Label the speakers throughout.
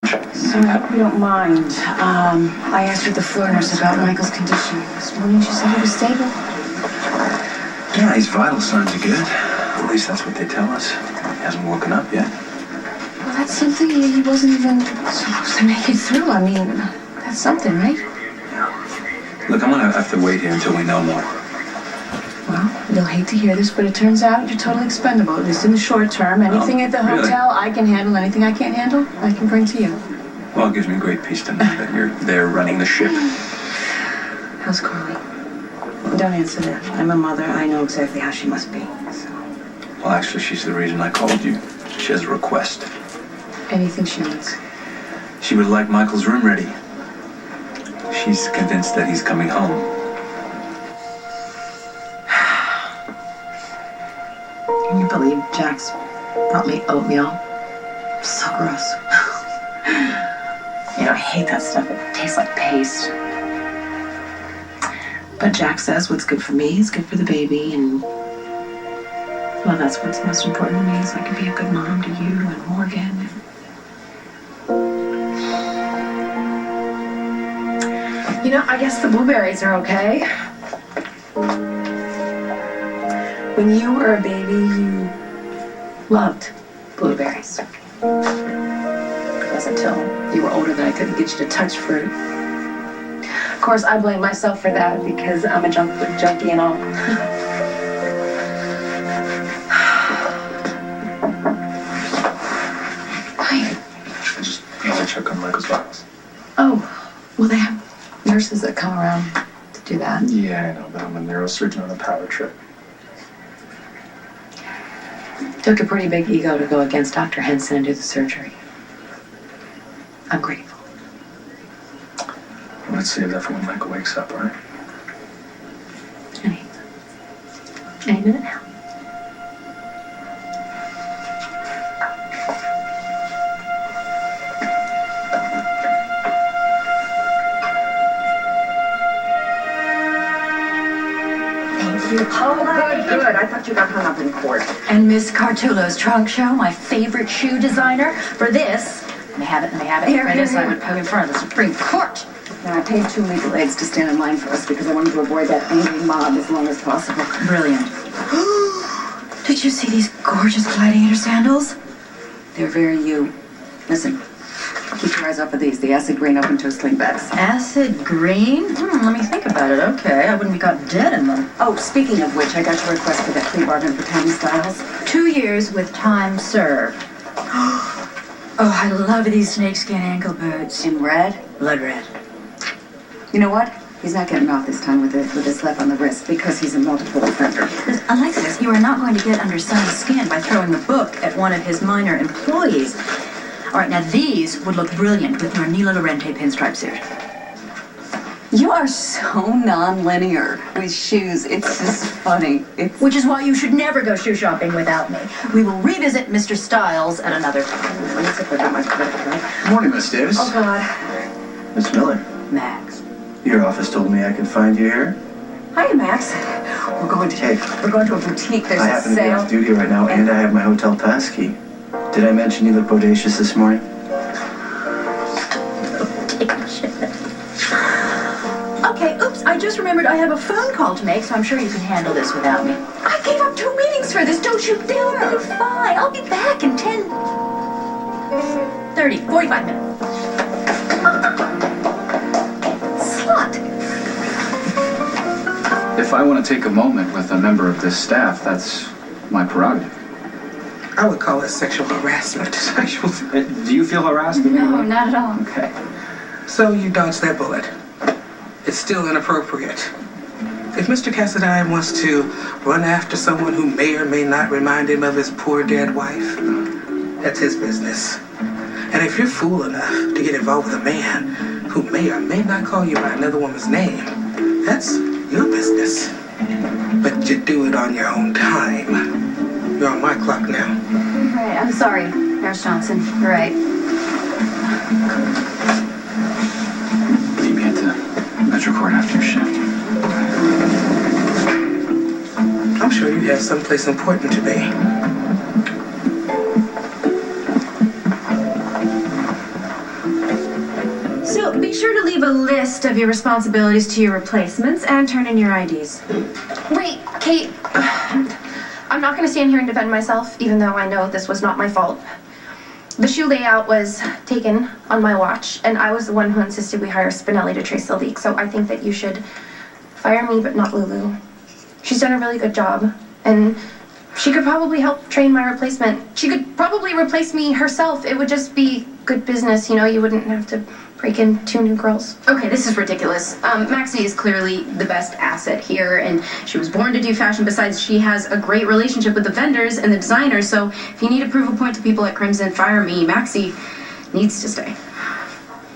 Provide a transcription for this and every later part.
Speaker 1: So I hope you don't mind. I asked with the floor nurse about Michael's condition this morning. She said he was stable.
Speaker 2: Yeah, his vital signs are good. At least that's what they tell us. He hasn't woken up yet.
Speaker 1: Well, that's something he wasn't even supposed to make it through. I mean, that's something, right?
Speaker 2: Yeah. Look, I'm gonna have to wait here until we know more.
Speaker 1: Well, you'll hate to hear this, but it turns out you're totally expendable, at least in the short term. Anything at the hotel I can handle. Anything I can't handle, I can bring to you.
Speaker 2: Well, it gives me great peace to know that you're there running the ship.
Speaker 1: How's Carly? Don't answer that. I'm a mother. I know exactly how she must be. So.
Speaker 2: Well, actually, she's the reason I called you. She has a request.
Speaker 1: Anything she needs.
Speaker 2: She would like Michael's room ready. She's convinced that he's coming home.
Speaker 1: Can you believe Jax brought me oatmeal? So gross. You know, I hate that stuff. It tastes like paste. But Jack says what's good for me is good for the baby, and well, that's what's most important to me, is I can be a good mom to you and Morgan. You know, I guess the blueberries are okay. When you were a baby, you loved blueberries. It wasn't until you were older that I couldn't get you to touch fruit. Of course, I blame myself for that because I'm a junk food junkie and all. Hi.
Speaker 2: I just want to check on Michael's vitals.
Speaker 1: Oh, well, they have nurses that come around to do that.
Speaker 2: Yeah, I know, but I'm a neurosurgeon on a power trip.
Speaker 1: Took a pretty big ego to go against Dr. Henson and do the surgery. I'm grateful.
Speaker 2: Let's save that for when Michael wakes up, all right?
Speaker 1: Any minute now.
Speaker 3: Thank you. Oh, good. I thought you got hung up in court.
Speaker 4: And Miss Cartullo's trunk show, my favorite shoe designer. For this, let me have it. For this, I would put in front of the Supreme Court.
Speaker 3: Now, I paid 2 legal aids to stand in line for us because I wanted to avoid that angry mob as long as possible.
Speaker 4: Brilliant. Did you see these gorgeous gladiator sandals?
Speaker 3: They're very you. Listen, keep your eyes off of these. The acid green open-toe slingbacks.
Speaker 4: Acid green? Let me think about it. Okay, I wouldn't be caught dead in them.
Speaker 3: Oh, speaking of which, I got your request for that plea bargain for Tammy Styles.
Speaker 4: 2 years with time served. Oh, I love these snakeskin ankle boots.
Speaker 3: In red?
Speaker 4: Blood red.
Speaker 3: You know what? He's not getting off this time with a slap on the wrist because he's a multiple offender.
Speaker 4: Alexis, you are not going to get under Sonny's skin by throwing the book at one of his minor employees. All right, now these would look brilliant with your Nila Laurenti pinstripe suit.
Speaker 3: You are so non-linear with shoes. It's just funny.
Speaker 4: Which is why you should never go shoe shopping without me. We will revisit Mr. Styles at another time.
Speaker 3: Let me see if I got my credit card.
Speaker 2: Morning, Miss Davis.
Speaker 3: Oh, God.
Speaker 2: Miss Miller.
Speaker 4: Max.
Speaker 2: Your office told me I could find you here.
Speaker 3: Hi, Max. We're going to a boutique. There's
Speaker 2: I
Speaker 3: a
Speaker 2: happen to be
Speaker 3: sale.
Speaker 2: off duty right now, and I have my hotel pass key. Did I mention you look bodacious this morning?
Speaker 4: Okay, oops, I just remembered I have a phone call to make, so I'm sure you can handle this without me.
Speaker 3: I gave up 2 meetings for this. Don't you dare.
Speaker 4: You'll be fine. I'll be back in 45 minutes.
Speaker 3: Slut.
Speaker 5: If I want to take a moment with a member of this staff, that's my prerogative.
Speaker 6: I would call it sexual harassment.
Speaker 5: Do you feel harassed?
Speaker 4: No, not at all.
Speaker 5: Okay.
Speaker 6: So you dodged that bullet. It's still inappropriate. If Mr. Cassadine wants to run after someone who may or may not remind him of his poor dead wife, that's his business. And if you're fool enough to get involved with a man who may or may not call you by another woman's name, that's your business. But you do it on your own time. You're on my clock now.
Speaker 4: Right, I'm sorry, Nurse Johnson. You're right.
Speaker 5: Meet me at the Metro Court after your shift.
Speaker 6: I'm sure you have someplace important to be.
Speaker 4: So be sure to leave a list of your responsibilities to your replacements and turn in your IDs.
Speaker 7: Wait, Kate. I'm not going to stand here and defend myself, even though I know this was not my fault. The shoe layout was taken on my watch, and I was the one who insisted we hire Spinelli to trace the leak, so I think that you should fire me, but not Lulu. She's done a really good job, and she could probably help train my replacement. She could probably replace me herself. It would just be good business, you know? You wouldn't have to break in 2 new girls.
Speaker 4: Okay, this is ridiculous. Maxie is clearly the best asset here, and she was born to do fashion. Besides, she has a great relationship with the vendors and the designers, so if you need to prove a point to people at Crimson, fire me. Maxie needs to stay.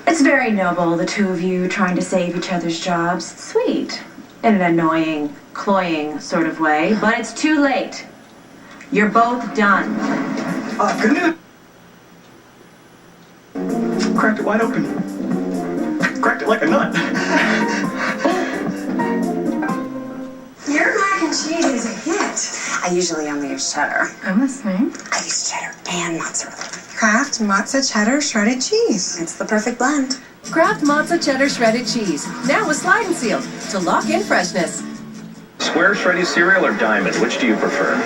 Speaker 8: It's very noble, the two of you trying to save each other's jobs. It's sweet. In an annoying, cloying sort of way, but it's too late. You're both done.
Speaker 2: Good news. Cracked it wide open. Cracked it like a nut.
Speaker 9: Your mac and cheese is a hit. I usually only use cheddar.
Speaker 8: I'm listening.
Speaker 9: I use cheddar and mozzarella.
Speaker 10: Kraft Mozza Cheddar Shredded Cheese.
Speaker 9: It's the perfect blend.
Speaker 11: Kraft Mozza Cheddar Shredded Cheese. Now with slide and seal to lock in freshness.
Speaker 12: Square shredded cereal or diamond? Which do you prefer?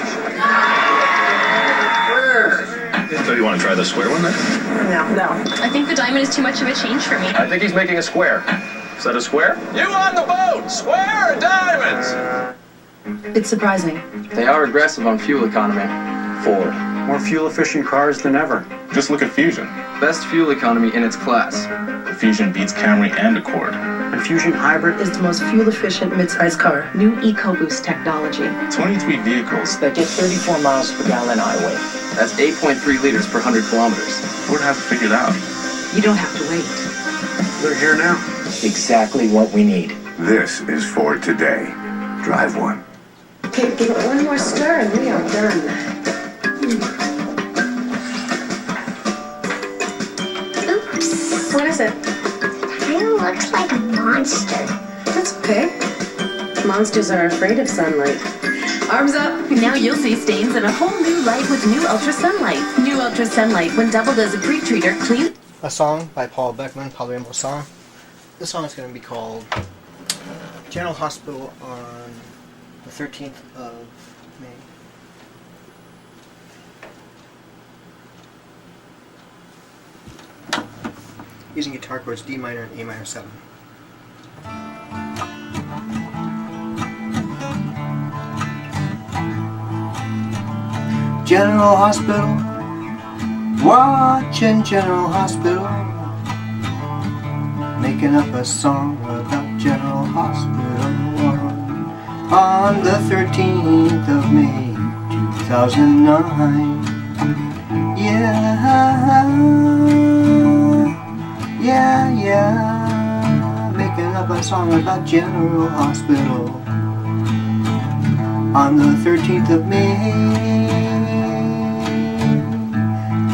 Speaker 12: So you want to try the square one then?
Speaker 9: No.
Speaker 7: I think the diamond is too much of a change for me.
Speaker 12: I think he's making a square. Is that a square? You on the boat! Square or diamonds?
Speaker 11: It's surprising.
Speaker 5: They are aggressive on fuel economy.
Speaker 12: Ford.
Speaker 13: More fuel-efficient cars than ever.
Speaker 12: Just look at Fusion.
Speaker 5: Best fuel economy in its class.
Speaker 12: The Fusion beats Camry and Accord.
Speaker 13: And Fusion Hybrid
Speaker 11: Is the most fuel-efficient midsize car. New EcoBoost technology.
Speaker 12: 23 vehicles.
Speaker 13: that get 34 miles per gallon highway.
Speaker 5: That's 8.3 liters per 100 kilometers.
Speaker 12: Ford have it figured out.
Speaker 11: You don't have to wait.
Speaker 13: They're here now. Exactly what we need.
Speaker 14: This is Ford Today. Drive one.
Speaker 9: Okay, give it one more stir and we are done.
Speaker 7: Oops. What is it?
Speaker 9: Kinda looks like a monster.
Speaker 7: That's okay. Monsters are afraid of sunlight.
Speaker 11: Arms up. Now you'll see stains in a whole new light with new Ultra Sunlight. New Ultra Sunlight, when doubled as a pre-treater, clean.
Speaker 15: A song by Paul Beckman, Paul Rainbow song. This song is going to be called General Hospital on the 13th of May. Using guitar chords D minor and A minor 7. General Hospital, watching General Hospital, making up a song about General Hospital on the 13th of May 2009. Yeah, making up a song about General Hospital on the 13th of May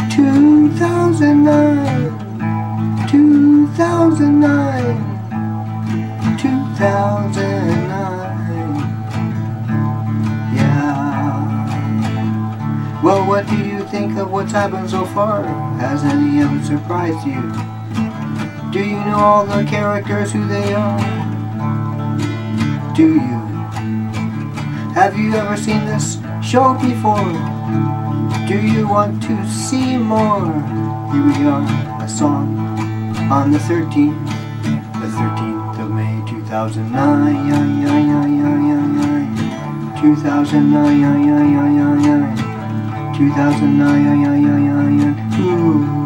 Speaker 15: 2009, 2009, 2009, yeah. Well, what do you think of what's happened so far? Has any of it surprised you? Do you know all the characters, who they are? Do you? Have you ever seen this show before? Do you want to see more? Here we are, a song on the 13th of May 2009, 2009, 2009, ooh.